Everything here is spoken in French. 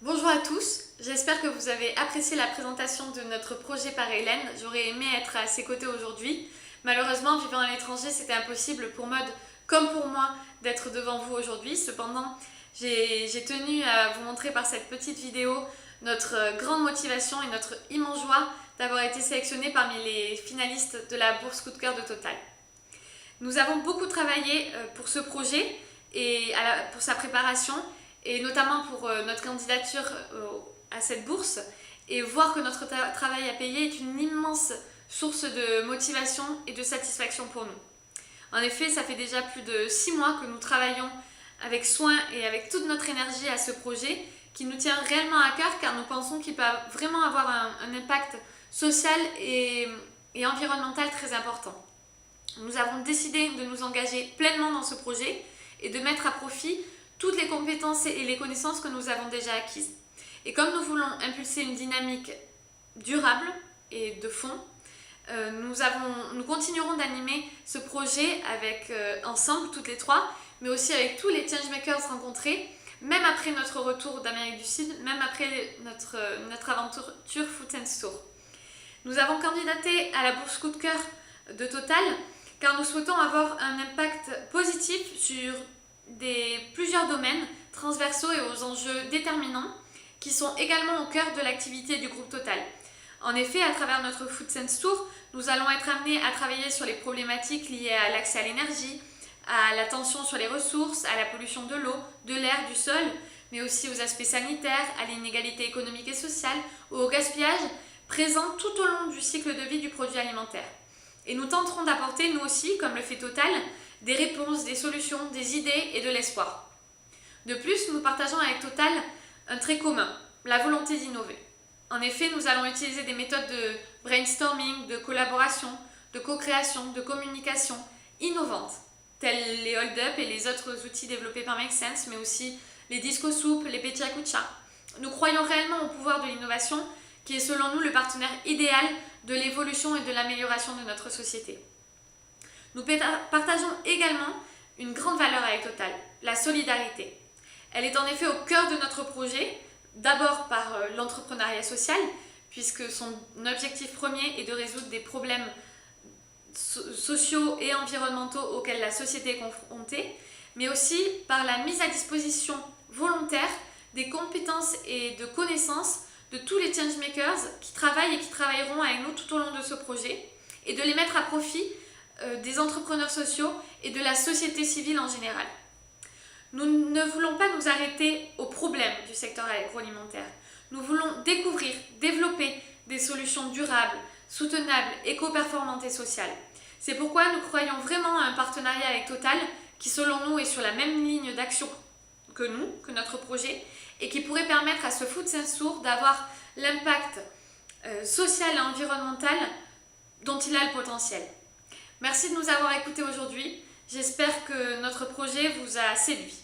Bonjour à tous, j'espère que vous avez apprécié la présentation de notre projet par Hélène. J'aurais aimé être à ses côtés aujourd'hui. Malheureusement, vivant à l'étranger, c'était impossible pour Maud comme pour moi d'être devant vous aujourd'hui. Cependant, j'ai tenu à vous montrer par cette petite vidéo notre grande motivation et notre immense joie d'avoir été sélectionnés parmi les finalistes de la bourse Coup de cœur de Total. Nous avons beaucoup travaillé pour ce projet et pour sa préparation, et notamment pour notre candidature à cette bourse, et voir que notre travail à payer est une immense source de motivation et de satisfaction pour nous. En effet, ça fait déjà plus de 6 mois que nous travaillons avec soin et avec toute notre énergie à ce projet qui nous tient réellement à cœur, car nous pensons qu'il peut vraiment avoir un impact social et environnemental très important. Nous avons décidé de nous engager pleinement dans ce projet et de mettre à profit toutes les compétences et les connaissances que nous avons déjà acquises. Et comme nous voulons impulser une dynamique durable et de fond, nous continuerons d'animer ce projet ensemble, toutes les trois, mais aussi avec tous les changemakers rencontrés, même après notre retour d'Amérique du Sud, même après notre aventure Food and Store. Nous avons candidaté à la bourse Coup de cœur de Total, car nous souhaitons avoir un impact positif sur plusieurs domaines transversaux et aux enjeux déterminants qui sont également au cœur de l'activité du groupe Total. En effet, à travers notre Food Sense Tour, nous allons être amenés à travailler sur les problématiques liées à l'accès à l'énergie, à la tension sur les ressources, à la pollution de l'eau, de l'air, du sol, mais aussi aux aspects sanitaires, à l'inégalité économique et sociale ou au gaspillage présent tout au long du cycle de vie du produit alimentaire. Et nous tenterons d'apporter, nous aussi, comme le fait Total, des réponses, des solutions, des idées et de l'espoir. De plus, nous partageons avec Total un trait commun, la volonté d'innover. En effet, nous allons utiliser des méthodes de brainstorming, de collaboration, de co-création, de communication innovantes, telles les hold-up et les autres outils développés par Make Sense, mais aussi les disco soup, les petits akucha. Nous croyons réellement au pouvoir de l'innovation, qui est selon nous le partenaire idéal de l'évolution et de l'amélioration de notre société. Nous partageons également une grande valeur avec Total, la solidarité. Elle est en effet au cœur de notre projet, d'abord par l'entrepreneuriat social, puisque son objectif premier est de résoudre des problèmes sociaux et environnementaux auxquels la société est confrontée, mais aussi par la mise à disposition volontaire des compétences et de connaissances de tous les changemakers qui travaillent et qui travailleront avec nous tout au long de ce projet, et de les mettre à profit des entrepreneurs sociaux et de la société civile en général. Nous ne voulons pas nous arrêter aux problèmes du secteur agroalimentaire. Nous voulons découvrir, développer des solutions durables, soutenables, éco-performantes et sociales. C'est pourquoi nous croyons vraiment à un partenariat avec Total qui, selon nous, est sur la même ligne d'action que nous, que notre projet, et qui pourrait permettre à ce Food Sense Tour d'avoir l'impact social et environnemental dont il a le potentiel. Merci de nous avoir écoutés aujourd'hui. J'espère que notre projet vous a séduit.